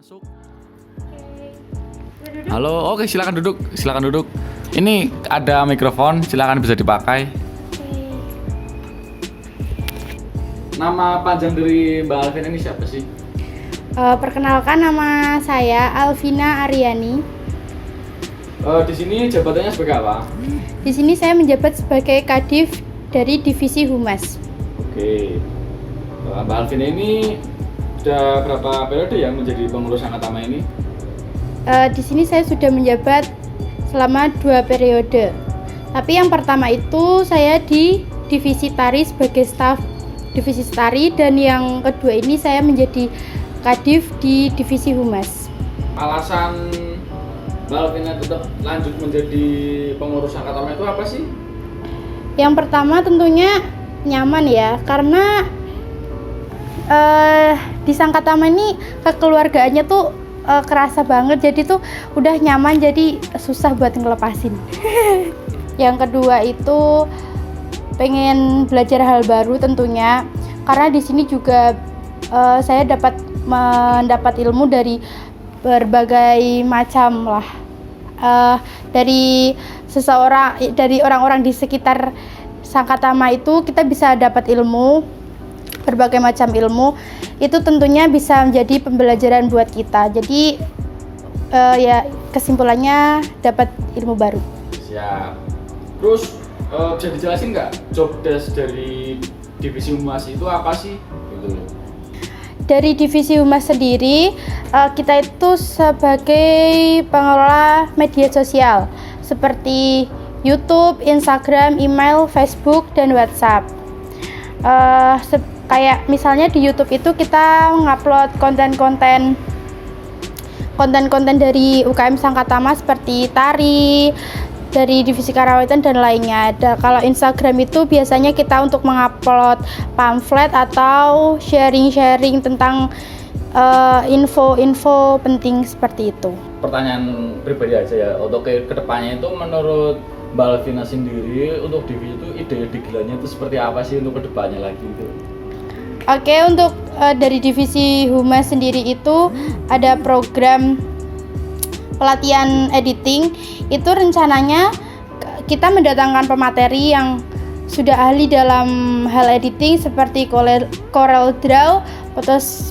Masuk. Halo, oke silakan duduk, silakan duduk. Ini ada mikrofon, silakan bisa dipakai. Nama panjang dari Mbak Alvina ini siapa sih? Perkenalkan, nama saya Alvina Aryani. Di sini jabatannya sebagai apa? Di sini saya menjabat sebagai Kadif dari Divisi Humas. Oke. Mbak Alvina ini sudah berapa periode yang menjadi pengurus Angkatama ini? Di sini saya sudah menjabat selama 2 periode. Tapi yang pertama itu saya di Divisi Tari sebagai staf Divisi Tari, dan yang kedua ini saya menjadi Kadif di Divisi Humas. Alasan Mbak Alvina tetap lanjut menjadi pengurus Angkatama itu apa sih? Yang pertama tentunya nyaman ya, karena di Sangkatama ini kekeluargaannya tuh kerasa banget, jadi tuh udah nyaman, jadi susah buat ngelepasin. Yang kedua itu pengen belajar hal baru tentunya, karena di sini juga saya mendapat ilmu dari berbagai macam lah, dari orang-orang di sekitar Sangkatama itu kita bisa dapat ilmu, berbagai macam ilmu. Itu tentunya bisa menjadi pembelajaran buat kita. Jadi ya kesimpulannya dapat ilmu baru. Siap. Terus bisa dijelasin nggak job desk dari Divisi Humas itu apa sih? Gitu. Dari Divisi Humas sendiri, kita itu sebagai pengelola media sosial seperti YouTube, Instagram, email, Facebook, dan WhatsApp. Kayak misalnya di YouTube itu kita ngupload konten-konten dari UKM Sangkatama seperti tari, dari Divisi Karawitan dan lainnya. Kalau Instagram itu biasanya kita untuk mengupload pamflet atau sharing-sharing tentang info-info penting seperti itu. Pertanyaan pribadi aja ya, untuk kedepannya itu menurut Mbak Alvina sendiri untuk divisi itu ide gilanya itu seperti apa sih untuk kedepannya lagi itu? Oke, untuk dari Divisi Humas sendiri itu ada program pelatihan editing. Itu rencananya kita mendatangkan pemateri yang sudah ahli dalam hal editing seperti Corel Draw,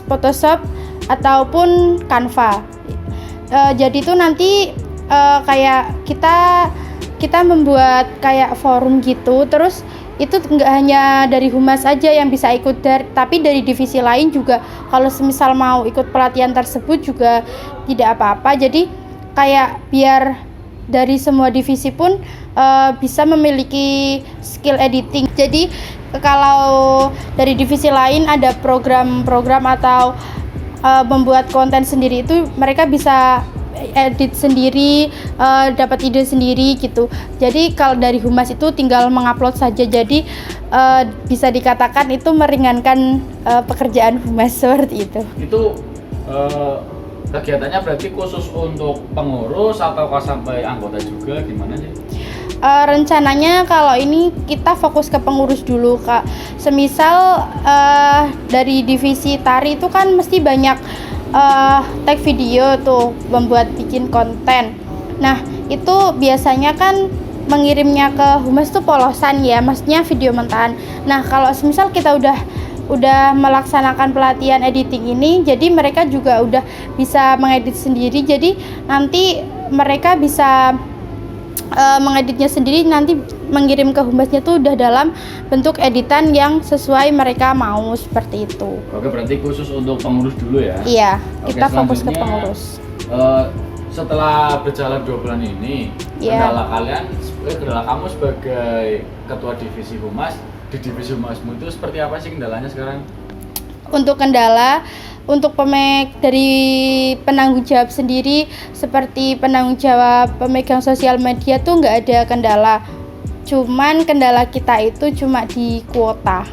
Photoshop ataupun Canva. Jadi itu nanti kayak kita membuat kayak forum gitu, terus itu nggak hanya dari Humas aja yang bisa ikut, tapi dari divisi lain juga kalau semisal mau ikut pelatihan tersebut juga tidak apa-apa. Jadi kayak biar dari semua divisi pun bisa memiliki skill editing. Jadi kalau dari divisi lain ada program-program atau membuat konten sendiri, itu mereka bisa edit sendiri, dapat ide sendiri gitu. Jadi kalau dari Humas itu tinggal mengupload saja. Jadi bisa dikatakan itu meringankan pekerjaan Humas seperti itu. Itu kegiatannya berarti khusus untuk pengurus atau sampai anggota juga, gimana sih? Rencananya kalau ini kita fokus ke pengurus dulu, Kak. Semisal dari divisi tari itu kan mesti banyak tag video tuh, bikin konten. Nah, itu biasanya kan mengirimnya ke Humas tuh polosan ya, maksudnya video mentahan. Nah, kalau semisal kita udah melaksanakan pelatihan editing ini, jadi mereka juga udah bisa mengedit sendiri. Jadi nanti mereka bisa mengeditnya sendiri, nanti mengirim ke Humasnya tuh udah dalam bentuk editan yang sesuai mereka mau, seperti itu. Oke, berarti khusus untuk pengurus dulu ya? Iya, oke, kita fokus ke pengurus. Setelah berjalan 2 bulan ini, kendala kamu sebagai ketua divisi Humas, di divisi Humasmu itu seperti apa sih kendalanya sekarang? Untuk kendala, untuk dari penanggung jawab sendiri, seperti penanggung jawab pemegang sosial media tuh nggak ada kendala. Cuman kendala kita itu cuma di kuota.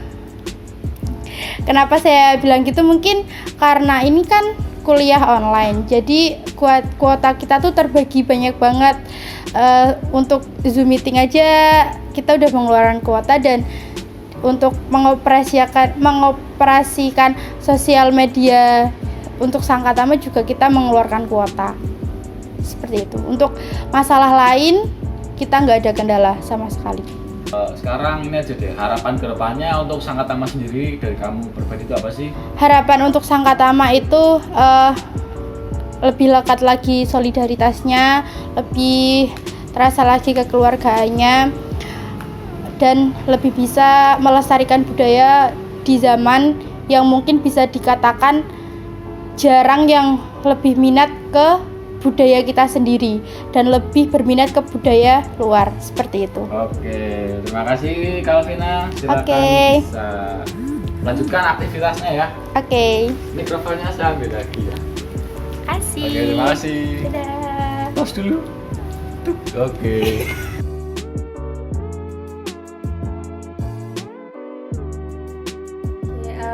Kenapa saya bilang gitu? Mungkin karena ini kan kuliah online, jadi kuota kita tuh terbagi banyak banget. Untuk Zoom meeting aja kita udah mengeluarkan kuota, dan untuk mengoperasikan sosial media untuk Sangkatama juga kita mengeluarkan kuota. Seperti itu. Untuk masalah lain kita nggak ada kendala sama sekali. Sekarang ini aja deh, harapan kedepannya untuk Sangkatama sendiri dari kamu pribadi itu apa sih? Harapan untuk Sangkatama itu lebih lekat lagi solidaritasnya, lebih terasa lagi kekeluargaannya, dan lebih bisa melestarikan budaya di zaman yang mungkin bisa dikatakan jarang yang lebih minat ke budaya kita sendiri dan lebih berminat ke budaya luar, seperti itu. Oke, terima kasih Kalvina. Silakan bisa lanjutkan aktivitasnya ya. Oke. Mikrofonnya saya ambil lagi ya. Kasih. Oke, terima kasih. Dadah. Tos dulu. Tuh. Oke.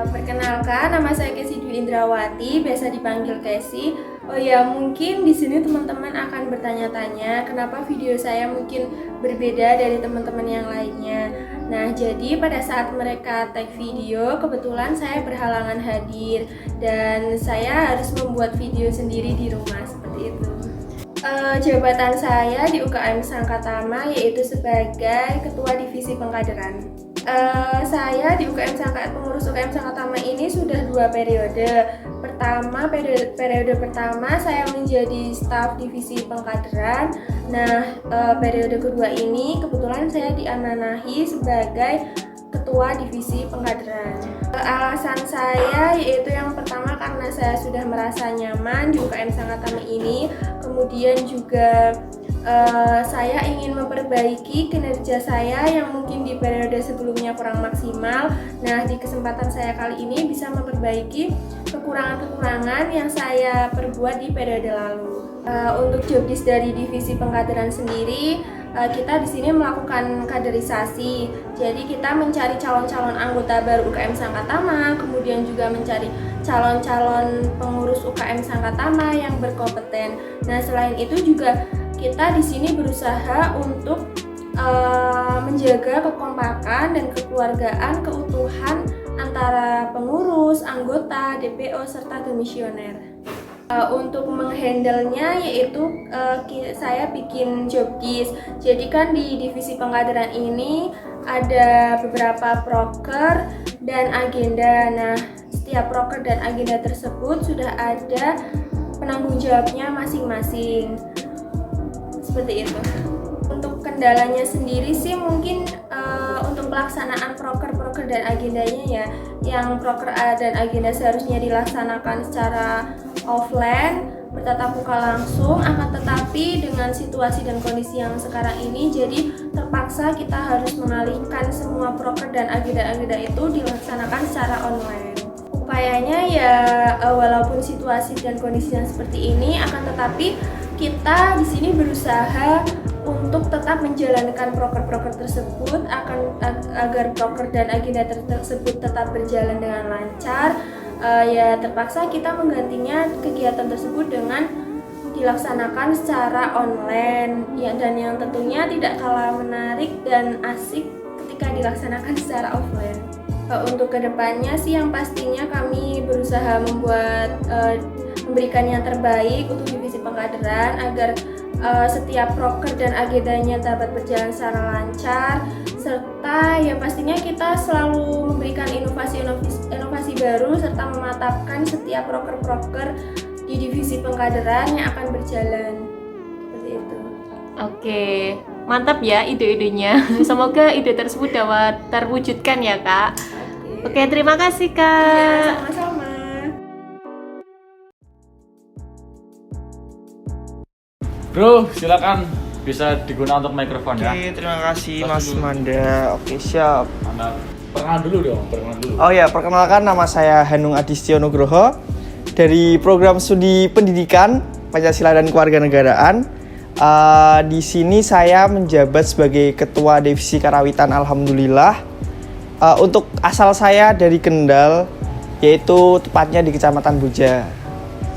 Perkenalkan, nama saya Kesi Dwi Indrawati, biasa dipanggil Kesi. Oh ya, mungkin di sini teman-teman akan bertanya-tanya kenapa video saya mungkin berbeda dari teman-teman yang lainnya. Nah, jadi pada saat mereka tag video, kebetulan saya berhalangan hadir dan saya harus membuat video sendiri di rumah seperti itu. Jabatan saya di UKM Sangkatama yaitu sebagai Ketua Divisi Pengkaderan. Saya di pengurus UKM Sangkatama ini sudah 2 periode. Periode pertama saya menjadi staf divisi pengkaderan. Nah, periode kedua ini kebetulan saya diamanahi sebagai ketua divisi pengkaderan. Alasan saya yaitu yang pertama karena saya sudah merasa nyaman di UKM Sangkatama ini. Kemudian juga saya ingin memperbaiki kinerja saya yang mungkin di periode sebelumnya kurang maksimal. Nah, di kesempatan saya kali ini bisa memperbaiki kekurangan-kekurangan yang saya perbuat di periode lalu. Untuk jobdesk dari divisi pengkaderan sendiri, kita di sini melakukan kaderisasi. Jadi kita mencari calon-calon anggota baru UKM Sangkatama, kemudian juga mencari calon-calon pengurus UKM Sangkatama yang berkompeten. Nah, selain itu juga kita di sini berusaha untuk menjaga kekompakan dan kekeluargaan, keutuhan antara pengurus, anggota, DPO, serta demisioner. Untuk menghandlenya yaitu saya bikin jobdesk. Jadi kan di divisi pengkaderan ini ada beberapa proker dan agenda. Nah, setiap proker dan agenda tersebut sudah ada penanggung jawabnya masing-masing. Seperti itu. Untuk kendalanya sendiri sih mungkin untuk pelaksanaan proker dan agendanya ya, yang proker dan agenda seharusnya dilaksanakan secara offline, bertatap muka langsung, akan tetapi dengan situasi dan kondisi yang sekarang ini jadi terpaksa kita harus mengalihkan semua proker dan agenda-agenda itu dilaksanakan secara online. Upayanya ya walaupun situasi dan kondisi yang seperti ini, akan tetapi kita di sini berusaha untuk tetap menjalankan proker-proker tersebut agar proker dan agenda tersebut tetap berjalan dengan lancar. Ya terpaksa kita menggantinya kegiatan tersebut dengan dilaksanakan secara online ya, dan yang tentunya tidak kalah menarik dan asik ketika dilaksanakan secara offline. Untuk kedepannya sih yang pastinya kami berusaha memberikan yang terbaik untuk divisi pengkaderan agar setiap proker dan agendanya dapat berjalan secara lancar, serta ya pastinya kita selalu memberikan inovasi baru serta mematapkan setiap proker-proker di divisi pengkaderan yang akan berjalan seperti itu. Oke, mantap ya ide-idenya. Semoga ide tersebut dapat terwujudkan ya Kak. Oke, terima kasih Kak. Ya, sama-sama. Bro, silakan bisa digunakan untuk mikrofon ya. Oke, terima kasih Tas Mas dulu. Manda. Oke, siap. Anda perkenalan dulu dong, perkenalan dulu. Oh ya, perkenalkan nama saya Hanung Adistio Nugroho dari program studi pendidikan Pancasila dan Kewarganegaraan. Di sini saya menjabat sebagai Ketua Divisi Karawitan. Alhamdulillah. Untuk asal saya dari Kendal, yaitu tepatnya di Kecamatan Buja.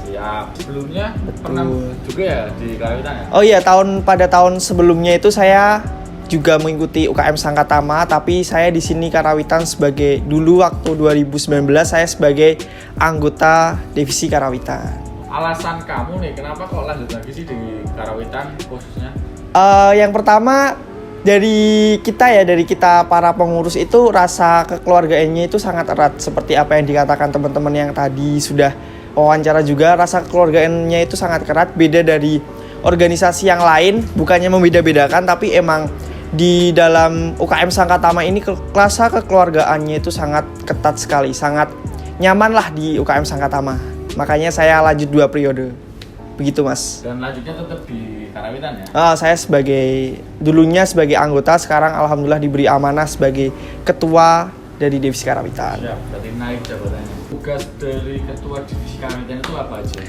Siap. Sebelumnya Betul. pernah juga ya di Karawitan ya? Oh iya, pada tahun sebelumnya itu saya juga mengikuti UKM Sangkatama, tapi saya di sini karawitan sebagai dulu waktu 2019 saya sebagai anggota divisi karawitan. Alasan kamu nih, kenapa kok lanjut lagi sih di karawitan khususnya? Yang pertama dari kita para pengurus itu rasa kekeluargaannya itu sangat erat seperti apa yang dikatakan teman-teman yang tadi sudah wawancara juga. Rasa kekeluargaannya itu sangat erat, beda dari organisasi yang lain, bukannya membeda-bedakan tapi emang di dalam UKM Sangkatama ini rasa kekeluargaannya itu sangat ketat sekali, sangat nyaman lah di UKM Sangkatama. Makanya saya lanjut 2 periode. Begitu Mas. Dan lanjutnya tetap di karawitan ya? Saya dulunya sebagai anggota, sekarang alhamdulillah diberi amanah sebagai ketua dari divisi karawitan. Siap, berarti naik jabatannya. Tugas dari ketua divisi karawitan itu apa aja?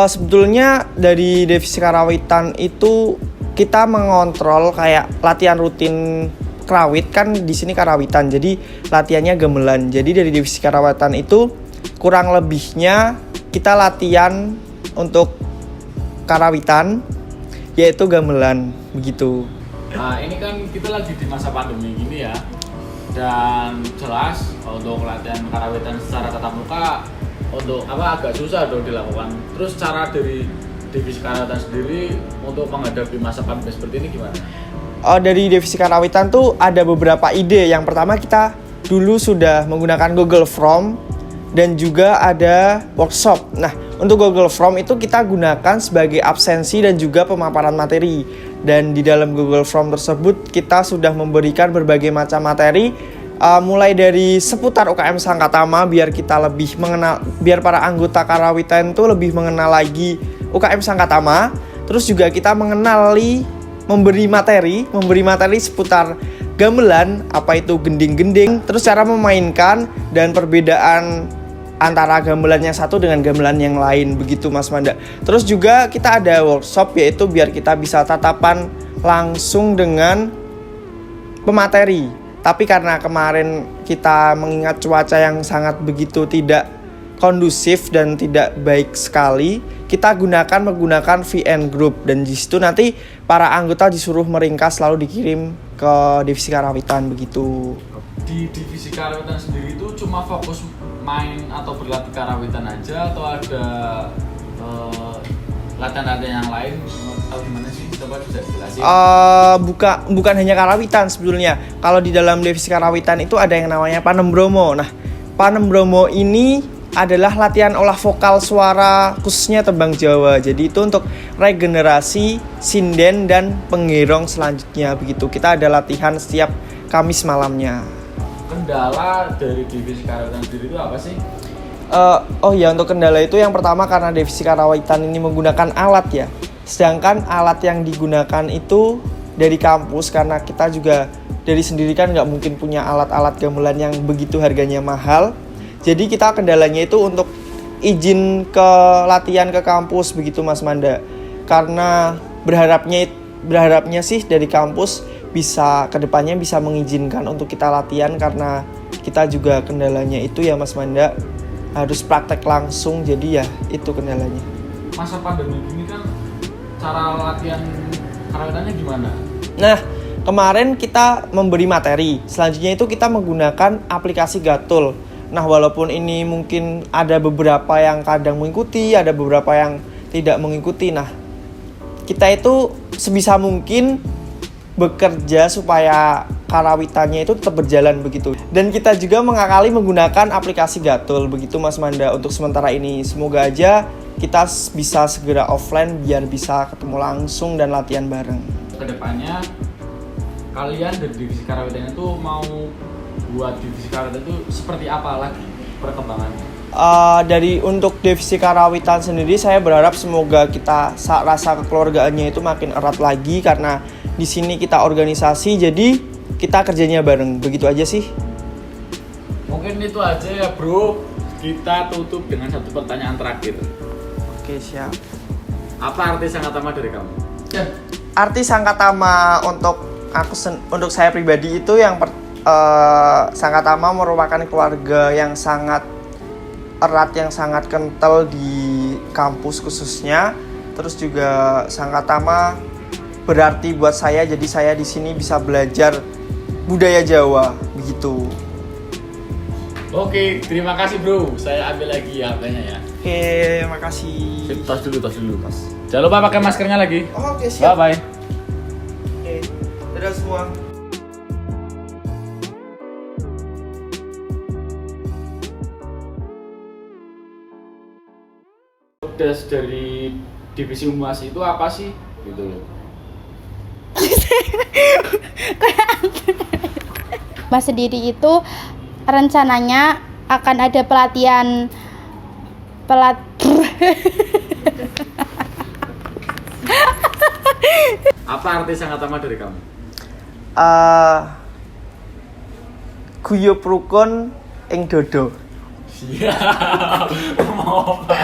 Sebetulnya dari divisi karawitan itu kita mengontrol kayak latihan rutin kerawit, kan di sini karawitan. Jadi latihannya gamelan. Jadi dari divisi karawitan itu kurang lebihnya kita latihan untuk karawitan yaitu gamelan begitu. Nah, ini kan kita lagi di masa pandemi gini ya. Dan jelas untuk latihan karawitan secara tatap muka untuk agak susah dong dilakukan. Terus cara dari divisi karawitan sendiri untuk menghadapi masa pandemi seperti ini gimana? Dari divisi karawitan tuh ada beberapa ide. Yang pertama kita dulu sudah menggunakan Google Form dan juga ada workshop. Nah, untuk Google Form itu kita gunakan sebagai absensi dan juga pemaparan materi. Dan di dalam Google Form tersebut kita sudah memberikan berbagai macam materi, mulai dari seputar UKM Sangkatama biar kita lebih mengenal, biar para anggota karawitan itu lebih mengenal lagi UKM Sangkatama. Terus juga kita memberi materi seputar gamelan, apa itu gending-gending, terus cara memainkan dan perbedaan antara gamelan yang satu dengan gamelan yang lain, begitu Mas Manda. Terus juga kita ada workshop, yaitu biar kita bisa tatapan langsung dengan pemateri. Tapi karena kemarin kita mengingat cuaca yang sangat begitu tidak kondusif dan tidak baik sekali, kita menggunakan VN Group, dan di situ nanti para anggota disuruh meringkas lalu dikirim ke divisi karawitan begitu. Di divisi karawitan sendiri itu cuma fokus main atau berlatih karawitan aja atau ada latihan-latihan yang lain atau gimana sih? Coba bisa jelasin. Bukan hanya karawitan sebetulnya. Kalau di dalam divisi karawitan itu ada yang namanya Panembromo. Nah, Panembromo ini adalah latihan olah vokal suara khususnya tembang Jawa. Jadi itu untuk regenerasi sinden dan penggerong selanjutnya begitu. Kita ada latihan setiap Kamis malamnya. Kendala dari divisi karawitan sendiri itu apa sih? Untuk kendala itu yang pertama karena divisi karawitan ini menggunakan alat ya. Sedangkan alat yang digunakan itu dari kampus, karena kita juga dari sendiri kan nggak mungkin punya alat-alat gamelan yang begitu harganya mahal. Jadi kita kendalanya itu untuk izin ke latihan ke kampus begitu Mas Manda. Karena berharapnya sih dari kampus bisa kedepannya bisa mengizinkan untuk kita latihan, karena kita juga kendalanya itu ya Mas Manda, harus praktek langsung, jadi ya itu kendalanya. Masa pandemi ini kan cara latihan karawitannya gimana? Nah, kemarin kita memberi materi, selanjutnya itu kita menggunakan aplikasi Gatul. Nah, walaupun ini mungkin ada beberapa yang kadang mengikuti, ada beberapa yang tidak mengikuti. Nah, kita itu sebisa mungkin bekerja supaya karawitannya itu tetap berjalan begitu. Dan kita juga mengakali menggunakan aplikasi Gatul begitu Mas Manda untuk sementara ini. Semoga aja kita bisa segera offline biar bisa ketemu langsung dan latihan bareng. Kedepannya kalian dari divisi karawitan itu mau buat divisi karawitan itu seperti apa lagi perkembangannya? Untuk divisi karawitan sendiri saya berharap semoga kita rasa kekeluargaannya itu makin erat lagi, karena di sini kita organisasi, jadi kita kerjanya bareng. Begitu aja sih. Mungkin itu aja ya bro. Kita tutup dengan satu pertanyaan terakhir. Oke, siap. Apa arti Sangkatama dari kamu? Arti Sangkatama untuk saya pribadi itu Sangkatama merupakan keluarga yang sangat erat, yang sangat kental di kampus khususnya. Terus juga Sangkatama berarti buat saya. Jadi saya di sini bisa belajar budaya Jawa begitu. Oke, terima kasih bro. Saya ambil lagi HP-nya ya. Oke, makasih. Tas dulu. Jangan lupa pakai maskernya lagi. Oh, oke, siap. Bye bye. Oke, dadah semua. Tugas dari divisi humas itu apa sih? Gitu loh. Mas sendiri itu rencananya akan ada pelatihan Apa arti Sangatama dari kamu? Guyub rukun ing dodo. Siap. Mau apa?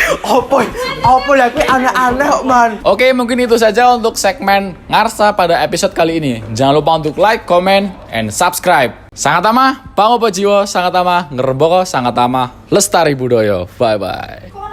Apa ya, kuwi aneh-aneh kok, Man. Oke, mungkin itu saja untuk segmen Ngarsa pada episode kali ini. Jangan lupa untuk like, comment, and subscribe. Sangatama, pangopo jiwo, sangatama, ngerboko, sangatama, lestari budaya. Bye-bye.